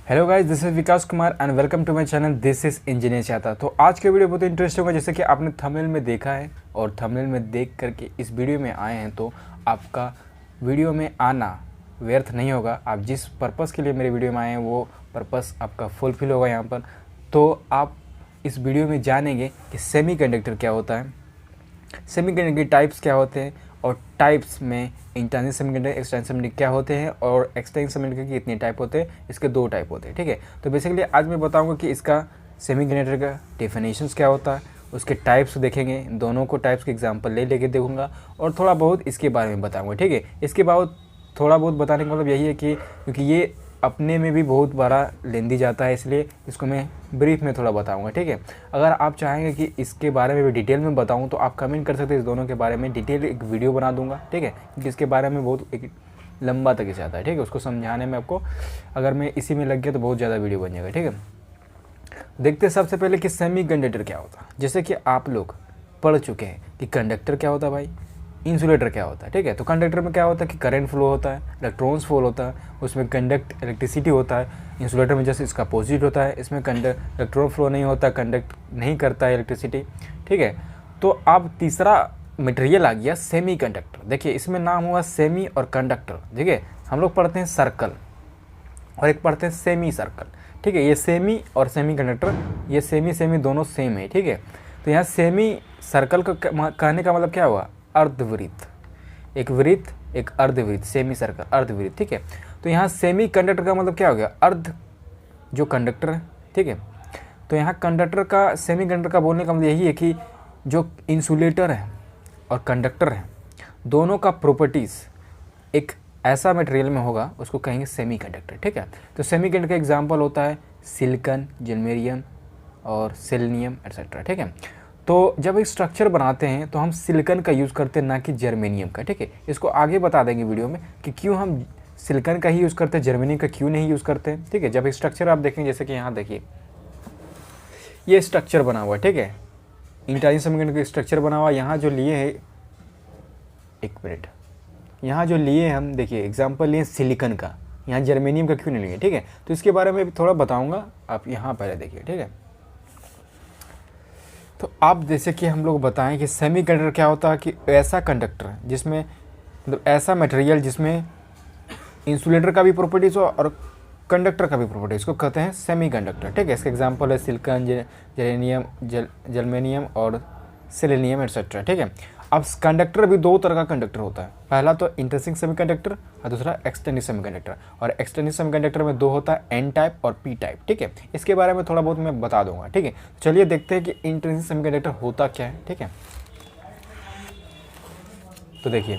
Hello guys, this is Vikas Kumar and welcome to my channel this is engineer चाहता। तो आज के वीडियो बहुत इंटरेस्टिंग होगा, जैसे कि आपने थंबनेल में देखा है और थंबनेल में देख करके इस वीडियो में आए हैं, तो आपका वीडियो में आना व्यर्थ नहीं होगा। आप जिस पर्पस के लिए मेरे वीडियो में आए हैं वो पर्पस आपका फुलफिल होगा यहाँ पर। तो आप इस वीडियो में जानेंगे कि सेमीकंडक्टर क्या होता है, सेमीकंडक्टर के टाइप्स क्या होते हैं, और टाइप्स में इंटरनल सेमीकंडक्टर, एक्सटर्नल सेमीकंडक्टर क्या होते हैं, और एक्सटर्नल सेमीकंडक्टर के कितने टाइप होते हैं। इसके 2 टाइप होते हैं, ठीक है। तो बेसिकली आज मैं बताऊंगा कि इसका सेमीकंडक्टर का डेफिनेशंस क्या होता है, उसके टाइप्स देखेंगे, दोनों को टाइप्स के एग्जांपल ले लेके देखूंगा और थोड़ा बहुत इसके बारे में बताऊंगा, ठीक है। इसके बाद थोड़ा बहुत बताने का मतलब यही है कि क्योंकि ये अपने में भी बहुत बड़ा लेंदी जाता है, इसलिए इसको मैं ब्रीफ में थोड़ा बताऊंगा, ठीक है। अगर आप चाहेंगे कि इसके बारे में भी डिटेल में बताऊं तो आप कमेंट कर सकते हैं, इस दोनों के बारे में डिटेल एक वीडियो बना दूंगा, ठीक है। क्योंकि इसके बारे में बहुत एक लंबा तक जाता है, ठीक है। उसको समझाने में आपको अगर मैं इसी में लग गया तो बहुत ज़्यादा वीडियो बन जाएगा, ठीक है। देखते हैं सबसे पहले कि सेमीकंडक्टर क्या होता है। जैसे कि आप लोग पढ़ चुके हैं कि कंडक्टर क्या होता है भाई, इंसुलेटर क्या होता है, ठीक है। तो कंडक्टर में क्या होता है कि करंट फ्लो होता है, इलेक्ट्रॉन्स फ्लो होता है, उसमें कंडक्ट इलेक्ट्रिसिटी होता है। इंसुलेटर में जैसे इसका अपोजिट होता है, इसमें कंडक्ट इलेक्ट्रॉन फ्लो नहीं होता, कंडक्ट नहीं करता है इलेक्ट्रिसिटी, ठीक है। तो अब तीसरा मटेरियल आ गया सेमीकंडक्टर। देखिए इसमें नाम हुआ सेमी और कंडक्टर, ठीक है। हम लोग पढ़ते हैं सर्कल और एक पढ़ते हैं सेमी सर्कल, ठीक है। ये सेमी और सेमीकंडक्टर, ये सेमी दोनों सेम है, ठीक है। तो यहाँ सेमी सर्कल का कहने का मतलब क्या हुआ, अर्धवृत्त, एक वृत्त एक अर्धवृत्त, सेमी सर्कल अर्धवृत्त, ठीक है। तो यहाँ सेमी कंडक्टर का मतलब क्या हो गया, अर्ध जो कंडक्टर है, ठीक है। तो यहाँ कंडक्टर का, सेमी कंडक्टर का बोलने का मतलब यही है कि जो इंसुलेटर है और कंडक्टर है दोनों का प्रॉपर्टीज़ एक ऐसा मटेरियल में होगा, उसको कहेंगे सेमी कंडक्टर, ठीक है। तो सेमी कंडक्टर का एग्जाम्पल होता है सिलिकॉन, जर्मेनियम और सेलेनियम एटसेट्रा, ठीक है। तो जब एक स्ट्रक्चर बनाते हैं तो हम सिलिकॉन का यूज़ करते हैं, ना कि जर्मेनियम का, ठीक है। इसको आगे बता देंगे वीडियो में कि क्यों हम सिलिकॉन का ही यूज़ करते हैं, जर्मेनियम का क्यों नहीं यूज़ करते हैं, ठीक है। जब एक स्ट्रक्चर आप देखेंगे, जैसे कि यहाँ देखिए ये स्ट्रक्चर बना हुआ है, ठीक है। इंटरनल सेमीकंडक्टर का स्ट्रक्चर बना हुआ, यहाँ जो लिए है, एक मिनट, यहाँ जो लिए हम देखिए एग्जाम्पल लिए सिलिकॉन का, यहाँ जर्मेनियम का क्यों नहीं लिए, ठीक है। तो इसके बारे में भी थोड़ा बताऊँगा, आप यहाँ पहले देखिए, ठीक है। तो आप जैसे कि हम लोग बताएं कि सेमीकंडक्टर क्या होता है कि ऐसा कंडक्टर जिसमें मतलब ऐसा मटेरियल जिसमें इंसुलेटर का भी प्रॉपर्टीज़ हो और कंडक्टर का भी प्रॉपर्टीज, इसको कहते हैं सेमीकंडक्टर, ठीक है। इसका एग्जांपल है सिलिकॉन, जर्मेनियम, जर्मेनियम और सेलेनियम एटसेट्रा, ठीक है। अब कंडक्टर भी 2 तरह का कंडक्टर होता है, पहला तो इंट्रिंसिक सेमीकंडक्टर और दूसरा एक्सटर्नल सेमीकंडक्टर। और एक्सटर्नल सेमीकंडक्टर में 2 होता है, एन टाइप और पी टाइप, ठीक है। इसके बारे में थोड़ा बहुत मैं बता दूंगा, ठीक है। चलिए देखते हैं कि इंट्रिंसिक सेमीकंडक्टर होता क्या है, ठीक है। तो देखिए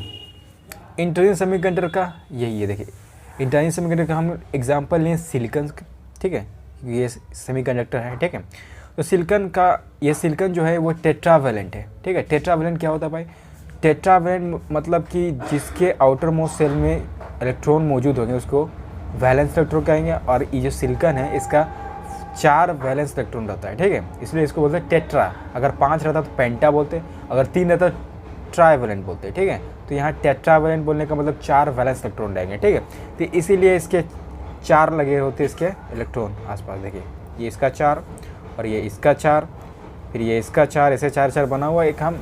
इंट्रिंसिक सेमीकंडक्टर का यही है, देखिए इंटरनल सेमीकंडक्टर का हम एग्जांपल लें सिलिकॉन, ठीक है, ये सेमीकंडक्टर है, ठीक है। तो सिलिकॉन का, ये सिलिकॉन जो है वो टेट्रावैलेंट है, ठीक है। टेट्रावैलेंट क्या होता है भाई, टेट्रावैलेंट मतलब कि जिसके आउटर मोस्ट सेल में इलेक्ट्रॉन मौजूद होंगे उसको वैलेंस इलेक्ट्रॉन कहेंगे, और ये जो सिलिकॉन है इसका 4 वैलेंस इलेक्ट्रॉन रहता है, ठीक है। इसलिए इसको बोलते हैं टेट्रा। अगर 5 रहता तो पेंटा बोलते, अगर 3 रहता ट्राइवैलेंट बोलते हैं, ठीक है। तो यहाँ टेट्रावैलेंट बोलने का मतलब 4 वैलेंस इलेक्ट्रॉन रहेंगे, ठीक है। तो इसीलिए इसके 4 लगे होते हैं इसके इलेक्ट्रॉन आसपास, देखिए ये इसका 4 और ये इसका 4, फिर ये इसका 4, ऐसे 4 बना हुआ एक हम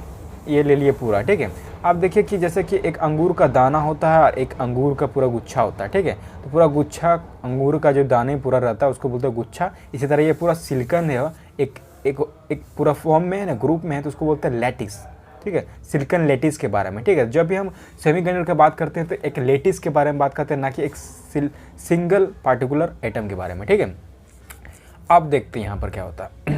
ये ले लिए पूरा, ठीक है। आप देखिए कि जैसे कि एक अंगूर का दाना होता है और एक अंगूर का पूरा गुच्छा होता है, ठीक है। तो पूरा गुच्छा, अंगूर का जो दाने पूरा रहता है उसको बोलते हैं गुच्छा। इसी तरह ये पूरा सिलिकॉन है, एक पूरा फॉर्म में है ना, ग्रुप में है, तो उसको बोलते हैं लैटिस, ठीक है। सिलिकॉन लैटिस के बारे में, ठीक है। जब भी हम सेमीकंडक्टर की बात करते हैं तो एक लैटिस के बारे में बात करते हैं, ना कि एक सिंगल पार्टिकुलर एटम के बारे में, ठीक है। अब देखते हैं यहाँ पर क्या होता है।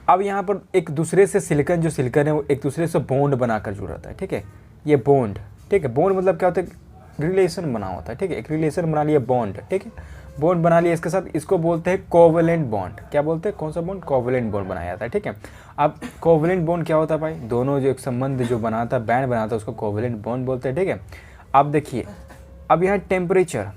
अब यहाँ पर एक दूसरे से सिलिकॉन, जो सिलिकॉन है वो एक दूसरे से बॉन्ड बनाकर जुड़ रहता है, ठीक है। ये बॉन्ड, ठीक है, बॉन्ड मतलब क्या होता है, रिलेशन बना होता है, ठीक है। एक रिलेशन बना लिया, बॉन्ड, ठीक है, बॉन्ड बना लिया इसके साथ, इसको बोलते हैं कोवैलेंट बॉन्ड। क्या बोलते हैं, कौन सा बॉन्ड, कोवैलेंट बॉन्ड बनाया जाता है, ठीक है। अब कोवैलेंट बॉन्ड क्या होता है भाई, दोनों जो एक संबंध जो बनाता है, बैंड बनाता है, उसको कोवैलेंट बॉन्ड बोलते हैं, ठीक है। अब देखिए, अब यहाँ टेम्परेचर,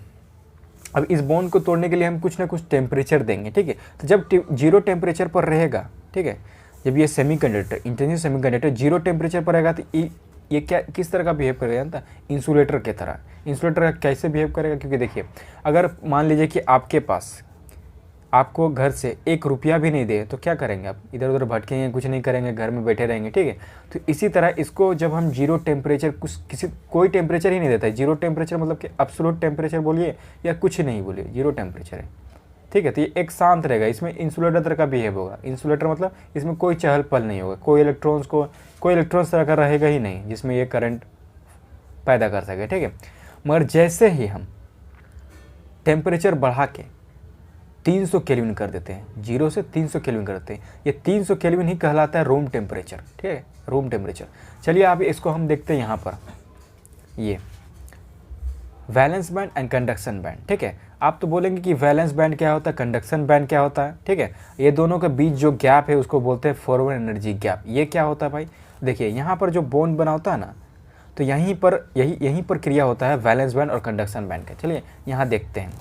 अब इस बॉन्ड को तोड़ने के लिए हम कुछ ना कुछ टेम्परेचर देंगे, ठीक है। तो जब 0 टेम्परेचर पर रहेगा, ठीक है, जब ये सेमीकंडक्टर, इंटरनल सेमीकंडक्टर 0 टेम्परेचर पर रहेगा तो ये क्या किस तरह का बिहेव करेगा जानता, इंसुलेटर की तरह। इंसुलेटर कैसे बिहेव करेगा, क्योंकि देखिए अगर मान लीजिए कि आपके पास आपको घर से 1 रुपया भी नहीं दे तो क्या करेंगे आप, इधर उधर भटकेंगे, कुछ नहीं करेंगे, घर में बैठे रहेंगे, ठीक है। तो इसी तरह इसको जब हम जीरो टेम्परेचर, कोई टेम्परेचर ही नहीं देता है, जीरो टेम्परेचर मतलब कि एब्सोल्यूट टेम्परेचर बोलिए या कुछ नहीं बोलिए, जीरो टेम्परेचर है, ठीक है। तो ये एक शांत रहेगा, इसमें इंसुलेटर तरह का बिहेव होगा। इंसुलेटर मतलब इसमें कोई चहल पहल नहीं होगा, कोई इलेक्ट्रॉन्स तरह का रहेगा ही नहीं जिसमें ये करंट पैदा कर सके, ठीक है। मगर जैसे ही हम टेम्परेचर बढ़ा के 300 केल्विन कर देते हैं, 0 से 300 केल्विन कर देते हैं, ये 300 केल्विन ही कहलाता है रूम टेम्परेचर, ठीक है, रूम टेम्परेचर। चलिए अब इसको हम देखते हैं यहाँ पर, ये valence band and conduction band, ठीक है। आप तो बोलेंगे कि वैलेंस बैंड क्या होता है, कंडक्शन बैंड क्या होता है, ठीक है। ये दोनों के बीच जो गैप है उसको बोलते हैं फॉरवर्ड एनर्जी गैप। ये क्या होता है भाई, देखिए यहाँ पर जो बॉन्ड बना होता है ना, तो यहीं पर क्रिया होता है वैलेंस बैंड और कंडक्शन बैंड का। चलिए यहाँ देखते हैं,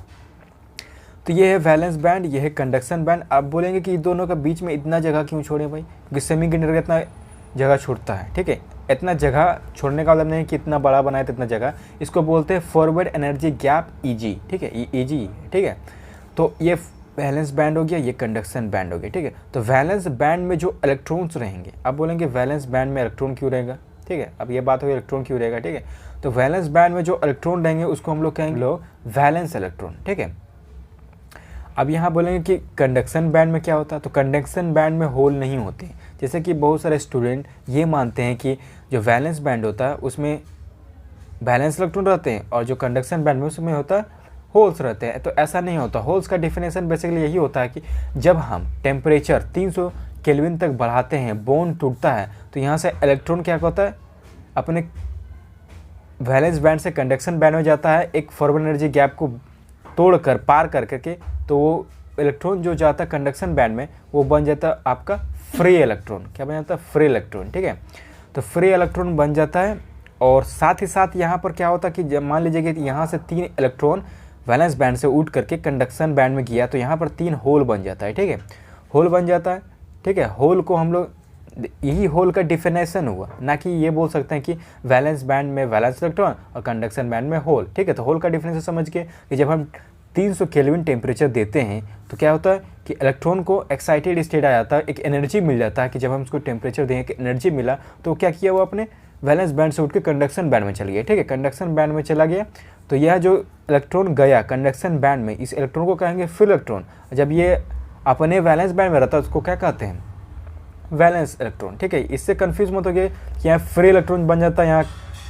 तो ये है वैलेंस बैंड, ये है कंडक्शन बैंड। आप बोलेंगे कि दोनों के बीच में इतना जगह क्यों छोड़े भाई, क्योंकि सेमीकंडक्टर इतना जगह छोड़ता है, ठीक है। इतना जगह छोड़ने का मतलब नहीं कि इतना बड़ा बनाए तो इतना जगह, इसको बोलते हैं फॉरवर्ड एनर्जी गैप ईजी, ठीक है, ये ईजी, ठीक है। तो ये वैलेंस बैंड हो गया, ये कंडक्शन बैंड हो गया, ठीक है। तो वैलेंस बैंड में जो इलेक्ट्रॉन्स रहेंगे, अब बोलेंगे वैलेंस बैंड में इलेक्ट्रॉन क्यों रहेगा, ठीक है। अब ये बात हो इलेक्ट्रॉन क्यों रहेगा, ठीक है। तो वैलेंस बैंड में जो इलेक्ट्रॉन रहेंगे उसको हम लोग कहेंगे वैलेंस इलेक्ट्रॉन, ठीक है। अब यहाँ बोलेंगे कि कंडक्शन बैंड में क्या होता है, तो कंडक्शन बैंड में होल नहीं होते। जैसे कि बहुत सारे स्टूडेंट ये मानते हैं कि जो वैलेंस बैंड होता है उसमें वैलेंस इलेक्ट्रॉन रहते हैं और जो कंडक्शन बैंड में उसमें होता है होल्स रहते हैं। तो ऐसा नहीं होता। होल्स का डिफिनेशन बेसिकली यही होता है कि जब हम टेम्परेचर 300 केल्विन तक बढ़ाते हैं, बॉन्ड टूटता है, तो यहाँ से इलेक्ट्रॉन क्या होता है, अपने वैलेंस बैंड से कंडक्शन बैंड में जाता है, एक फॉरवर्ड एनर्जी गैप को तोड़कर पार कर करके, तो वो इलेक्ट्रॉन जो जाता है कंडक्शन बैंड में वो बन जाता है आपका फ्री इलेक्ट्रॉन। क्या बन जाता है, फ्री इलेक्ट्रॉन, ठीक है। तो फ्री इलेक्ट्रॉन बन जाता है। और साथ ही साथ यहाँ पर क्या होता है कि जब मान लीजिए कि यहाँ से 3 इलेक्ट्रॉन वैलेंस बैंड से उठ करके कंडक्शन बैंड में गया, तो यहाँ पर 3 होल बन जाता है, ठीक है, होल बन जाता है, ठीक है। होल को हम लोग, यही होल का डिफिनेशन हुआ, ना कि ये बोल सकते हैं कि वैलेंस बैंड में वैलेंस इलेक्ट्रॉन और कंडक्शन बैंड में होल, ठीक है। तो होल का डिफिनेशन समझ के कि जब हम 300 केल्विन टेम्परेचर देते हैं तो क्या होता है कि इलेक्ट्रॉन को एक्साइटेड स्टेट आ जाता है, एक एनर्जी मिल जाता है कि जब हम उसको टेम्परेचर दें कि एनर्जी मिला, तो क्या किया वो अपने वैलेंस बैंड से उठ के कंडक्शन बैंड में चल गया, ठीक है, कंडक्शन बैंड में चला गया। तो यह जो इलेक्ट्रॉन गया कंडक्शन बैंड में, इस इलेक्ट्रॉन को कहेंगे फ्री इलेक्ट्रॉन। जब ये अपने वैलेंस बैंड में रहता है उसको क्या कहते हैं, वैलेंस इलेक्ट्रॉन, ठीक है। इससे कंफ्यूज मत हो गए कि यहाँ फ्री इलेक्ट्रॉन बन जाता है, यहाँ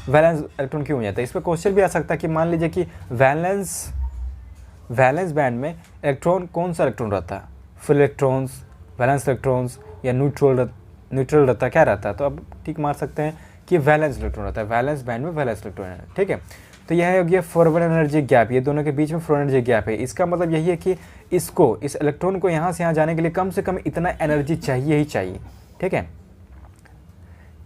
वैलेंस इलेक्ट्रॉन क्यों हो जाता है। इस पर क्वेश्चन भी आ सकता है कि मान लीजिए कि वैलेंस बैंड में इलेक्ट्रॉन कौन सा इलेक्ट्रॉन रहता है, फ्री इलेक्ट्रॉन्स, वैलेंस इलेक्ट्रॉन्स या न्यूट्रल रहता है, क्या रहता है। तो अब ठीक मार सकते हैं कि वैलेंस इलेक्ट्रॉन रहता है, वैलेंस बैंड में वैलेंस इलेक्ट्रॉन है, ठीक है। तो यह हो गया फॉरवर्ड एनर्जी गैप, ये दोनों के बीच में फॉरवर्ड एनर्जी गैप है। इसका मतलब यही है कि इस इलेक्ट्रॉन को यहाँ से यहाँ जाने के लिए कम से कम इतना एनर्जी चाहिए ही चाहिए, ठीक है,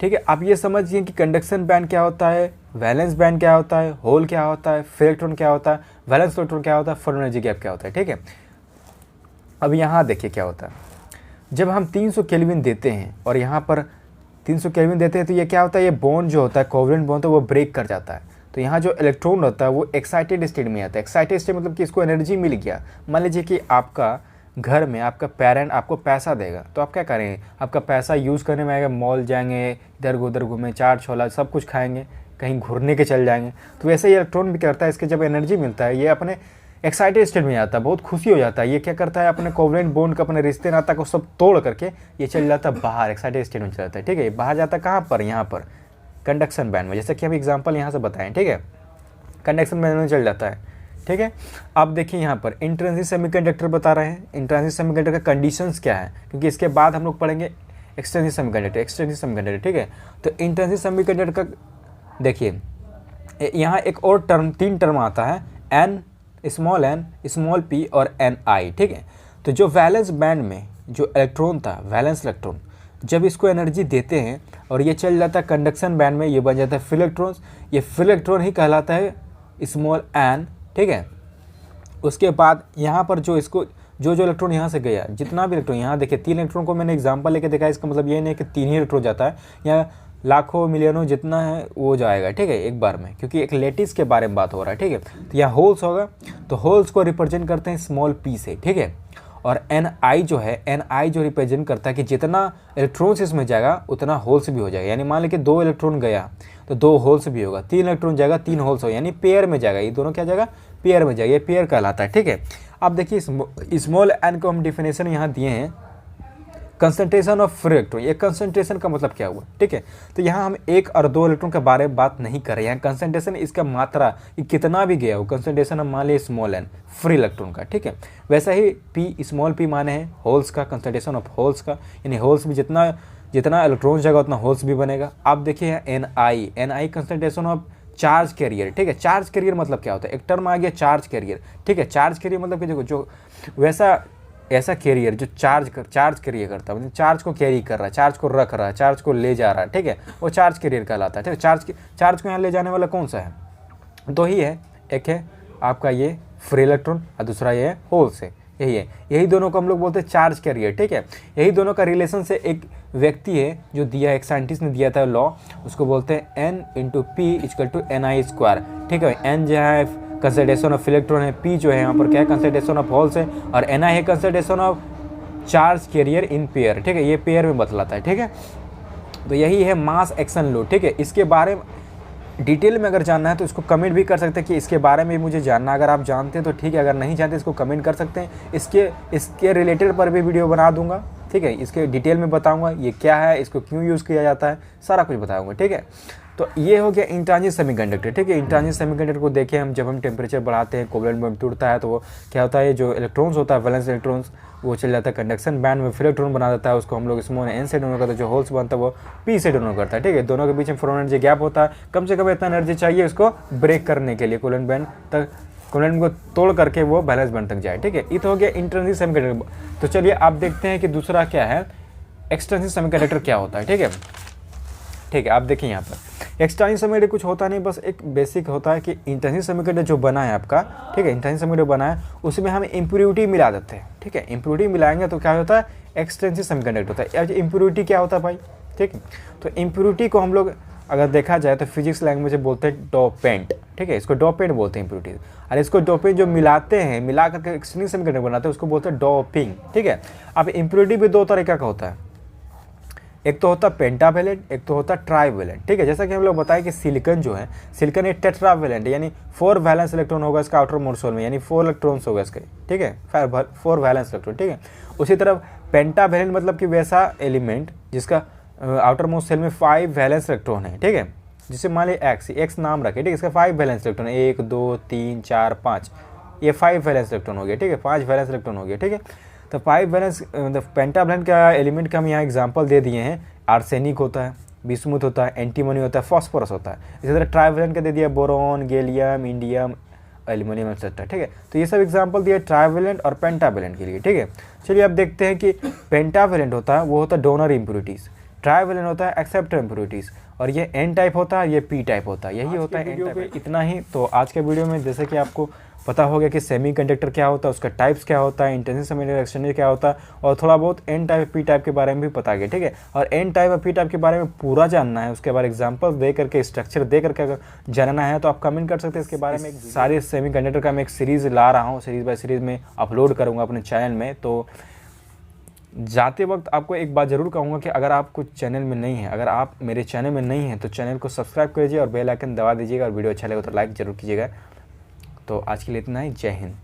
ठीक है। आप ये समझिए कि कंडक्शन बैंड क्या होता है, वैलेंस बैंड क्या होता है, होल क्या होता है, फ्री इलेक्ट्रॉन क्या होता है, वैलेंस इलेक्ट्रॉन क्या होता है, फॉरवर्ड एनर्जी गैप क्या होता है, ठीक है। अब यहाँ देखिए क्या होता है, जब हम 300 केल्विन देते हैं और यहाँ पर 300 केल्विन देते हैं, तो ये क्या होता है, ये बॉन्ड जो होता है कोवलेंट बॉन्ड, तो वो ब्रेक कर जाता है। तो यहाँ जो इलेक्ट्रॉन होता है वो एक्साइटेड स्टेट में आता है। एक्साइटेड स्टेट मतलब कि इसको एनर्जी मिल गया। मान लीजिए कि आपका घर में आपका पेरेंट आपको पैसा देगा, तो आप क्या करेंगे, आपका पैसा यूज़ करने में आएगा, मॉल जाएंगे, इधर उधर घूमें, चाट छोला सब कुछ खाएंगे, कहीं घूरने के चल जाएंगे। तो वैसे ही इलेक्ट्रॉन भी करता है, इसके जब एनर्जी मिलता है ये अपने एक्साइटेड स्टेट में आता है, बहुत खुशी हो जाता है। ये क्या करता है, अपने कोवलेंट बॉन्ड का, अपने रिश्ते नाता को सब तोड़ करके ये चल जाता है बाहर, एक्साइटेड स्टेट में चल जाता है, ठीक है। बाहर जाता है कहाँ पर, यहाँ पर कंडक्शन बैंड में, जैसे कि हम एग्जाम्पल यहाँ से बताएं, ठीक है, कंडक्शन बैंड में चल जाता है, ठीक है। आप देखिए यहाँ पर इंट्रिंसिक सेमीकंडक्टर बता रहे हैं। इंट्रिंसिक सेमीकंडक्टर का कंडीशंस क्या है, क्योंकि इसके बाद हम लोग पढ़ेंगे एक्सट्रिंसिक सेमीकंडक्टर, ठीक है। तो इंट्रिंसिक सेमीकंडक्टर का देखिए यहाँ एक और टर्म, 3 टर्म आता है, n, स्मॉल p और ni, ठीक है। तो जो वैलेंस बैंड में जो इलेक्ट्रॉन था, वैलेंस इलेक्ट्रॉन, जब इसको एनर्जी देते हैं और ये चल जाता है कंडक्शन बैंड में, ये बन जाता है फ्री इलेक्ट्रॉन। ये फ्री इलेक्ट्रॉन ही कहलाता है स्मॉल n, ठीक है। उसके बाद यहाँ पर जो इसको जो इलेक्ट्रॉन यहाँ से गया, जितना भी इलेक्ट्रॉन, यहाँ देखिए 3 इलेक्ट्रॉन को मैंने एग्जांपल लेके देखा, इसका मतलब ये नहीं है कि 3 ही इलेक्ट्रॉन जाता है, यहाँ लाखों मिलियनों जितना है वो जाएगा, ठीक है, एक बार में, क्योंकि एक लेटिस के बारे में बात हो रहा है, ठीक है। तो यहाँ होल्स होगा, तो होल्स को रिप्रेजेंट करते हैं स्मॉल p से, ठीक है। और ni जो है, ni जो रिप्रेजेंट करता है कि जितना इलेक्ट्रॉन्स इसमें जाएगा उतना होल्स भी हो जाएगा। यानी मान लीजिए 2 इलेक्ट्रॉन गया तो 2 होल्स भी होगा, 3 इलेक्ट्रॉन जाएगा 3 होल्स होगा, यानी पेयर में जाएगा, ये दोनों क्या जाएगा, पेयर में जाएगा, ये पेयर कहलाता है, ठीक है। अब देखिए स्मॉल n को हम डिफिनेशन यहाँ दिए हैं, कंसंट्रेशन ऑफ फ्री इलेक्ट्रॉन। ये कंसंट्रेशन का मतलब क्या हुआ, ठीक है। तो यहाँ हम 1 और 2 इलेक्ट्रॉन के बारे में बात नहीं कर रहे हैं, यहाँ कंसंट्रेशन इसका मात्रा कि कितना भी गया वो कंसंट्रेशन हम मान लिया स्मॉल n फ्री इलेक्ट्रॉन का, ठीक है। वैसा ही p स्मॉल p माने हैं होल्स का, कंसंट्रेशन ऑफ होल्स का, यानी होल्स में जितना इलेक्ट्रॉन जाएगा उतना होल्स भी बनेगा। आप देखिए ni concentration of charge career, ठीक है। चार्ज कैरियर मतलब क्या होता है, एक टर्म आ गया चार्ज कैरियर, ठीक है। चार्ज कैरियर मतलब कि देखो जो ऐसा कैरियर जो चार्ज कैरियर करता है, मतलब चार्ज को कैरी कर रहा है, चार्ज को रख रहा है, चार्ज को ले जा रहा है, ठीक है, वो चार्ज कैरियर कहलाता है, ठीक है। चार्ज को यहाँ ले जाने वाला कौन सा है, दो ही है, एक है आपका ये फ्री इलेक्ट्रॉन और दूसरा ये है होल्स है, यही है, यही दोनों को हम लोग बोलते हैं चार्ज कैरियर, ठीक है। यही दोनों का रिलेशन से एक व्यक्ति है जो दिया, एक साइंटिस्ट ने दिया था लॉ, उसको बोलते हैं n × p = ni², ठीक है। n जो है कंसंट्रेशन ऑफ इलेक्ट्रॉन है, p जो है यहाँ पर क्या है कंसंट्रेशन ऑफ होल्स है, और ni है concentration of charge carrier in pair, ठीक है, ये पेयर में बतलाता है, ठीक है। तो यही है मास एक्शन लॉ, ठीक है। इसके बारे में डिटेल में अगर जानना है तो इसको कमेंट भी कर सकते हैं कि इसके बारे में मुझे जानना, अगर आप जानते हैं तो ठीक है, अगर नहीं जानते इसको कमेंट कर सकते हैं। इसके रिलेटेड पर भी वीडियो बना दूंगा, ठीक है। इसके डिटेल में बताऊंगा ये क्या है, इसको क्यों यूज़ किया जाता है, सारा कुछ बताऊंगा, ठीक है। तो ये हो गया इंट्रांजिट सेमीकंडक्टर, ठीक है। इंट्रांजिट सेमीकंडक्टर को देखें हम, जब हम टेम्परेचर बढ़ाते हैं कोवलेंट बॉन्ड टूटता है तो वो क्या होता है, जो इलेक्ट्रॉन्स होता है वैलेंस इलेक्ट्रॉन्स वो चल जाता है कंडक्शन बैंड में, फिर इलेक्ट्रॉन बना देता है, उसको हम लोग स्मॉल n से डोनर करते हैं, जो होल्स बनता है वो p से डोनर करता है, ठीक है। दोनों के बीच में फ्री एनर्जी गैप होता है, कम से कम इतना एनर्जी चाहिए उसको ब्रेक करने के लिए, कोवलेंट बैंड तक, कोवलेंट को तोड़ करके वो वैलेंस बैंड तक जाए, ठीक है। ये तो हो गया इंट्रिंसिक सेमीकंडक्टर। तो चलिए आप देखते हैं कि दूसरा क्या है, एक्सट्रिंसिक सेमीकंडक्टर क्या होता है, ठीक है। ठीक है, आप देखिए यहाँ पर एक्सट्रिंसिक सेमीकंडक्टर कुछ होता नहीं, बस एक बेसिक होता है कि इंट्रिंसिक सेमीकंडक्टर जो बना है आपका, ठीक है, इंट्रिंसिक सेमीकंडक्टर बना है उसमें हम इम्प्योरिटी मिला देते हैं, ठीक है। इम्प्योरिटी मिलाएंगे तो क्या होता है, एक्सट्रिंसिक सेमीकंडक्टर होता है। अब इम्प्योरिटी क्या होता है भाई, ठीक है। तो इम्प्योरिटी को हम लोग अगर देखा जाए तो फिजिक्स लैंग्वेज में बोलते हैं डोपेंट, ठीक है, इसको डोपेंट बोलते हैं इम्प्योरिटी। और इसको डोपेंट जो मिलाते हैं, मिला करके एक्सट्रिंसिक सेमीकंडक्टर बनाते हैं उसको बोलते हैं डोपिंग, ठीक है। अब इम्प्योरिटी भी 2 तरीका का होता है, एक तो होता है पेंटावेलेंट, एक तो होता है ट्राइवेलेंट, ठीक है। जैसा कि हम लोग बताएं कि सिलिकॉन जो है, सिलिकॉन एक टेट्रावेलेंट, यानी 4 वैलेंस इलेक्ट्रॉन होगा इसका आउटर मोस्ट शेल में, यानी 4 इलेक्ट्रॉन्स होगा इसके, ठीक है, 4 वैलेंस इलेक्ट्रॉन, ठीक है। उसी तरह पेंटावेलेंट मतलब कि वैसा एलिमेंट जिसका आउटर मोस्ट शेल में 5 वैलेंस इलेक्ट्रॉन है, ठीक है। जिसे मान लिया एक्स नाम रखे, ठीक है, इसका 5 वैलेंस इलेक्ट्रॉन, 1 2 3 4 5, ये 5 वैलेंस इलेक्ट्रॉन हो गया, ठीक है, 5 वैलेंस इलेक्ट्रॉन हो गया, ठीक है। तो 5 वैलेंस पेंटावेलेंट का एलिमेंट का हम यहाँ एग्जाम्पल दे दिए हैं, आर्सेनिक होता है, बिस्मुथ होता है, एंटीमोनी होता है, फास्फोरस होता है। इसी तरह ट्राइवेलेंट का दे दिया boron, gallium, indium, aluminium etcetera, ठीक है। तो ये सब एग्जांपल दिया ट्राइवेलेंट और पेंटावेलेंट के लिए, ठीक है। चलिए अब देखते हैं कि पेंटावेलेंट होता है वो होता है डोनर इम्प्योरिटीज़, ट्राइवेलेंट होता है एक्सेप्टर इम्प्योरिटीज़, और ये एन टाइप होता है, ये पी टाइप होता है, यही होता है वीडियो पे इतना ही। तो आज के वीडियो में जैसे कि आपको पता हो गया कि सेमीकंडक्टर क्या होता है, उसका टाइप्स क्या होता है, इंट्रिंसिक सेमीकंडक्टर एक्सटर्नल क्या होता है, और थोड़ा बहुत एन टाइप पी टाइप के बारे में भी पता गया, ठीक है। और एन टाइप और पी टाइप के बारे में पूरा जानना है, उसके बाद एग्जांपल दे करके, स्ट्रक्चर दे करके अगर जानना है तो आप कमेंट कर सकते हैं इसके बारे में। सारे सेमीकंडक्टर का मैं एक सीरीज़ ला रहा हूँ, सीरीज़ बाय सीरीज़ में अपलोड करूँगा अपने चैनल में। तो जाते वक्त आपको एक बात ज़रूर कहूँगा कि अगर आप कुछ चैनल में नहीं है, अगर आप मेरे चैनल में नहीं हैं तो चैनल को सब्सक्राइब कर लीजिए और बेल आइकन दबा दीजिएगा, और वीडियो अच्छा लगे तो लाइक ज़रूर कीजिएगा। तो आज के लिए इतना ही, जय हिंद।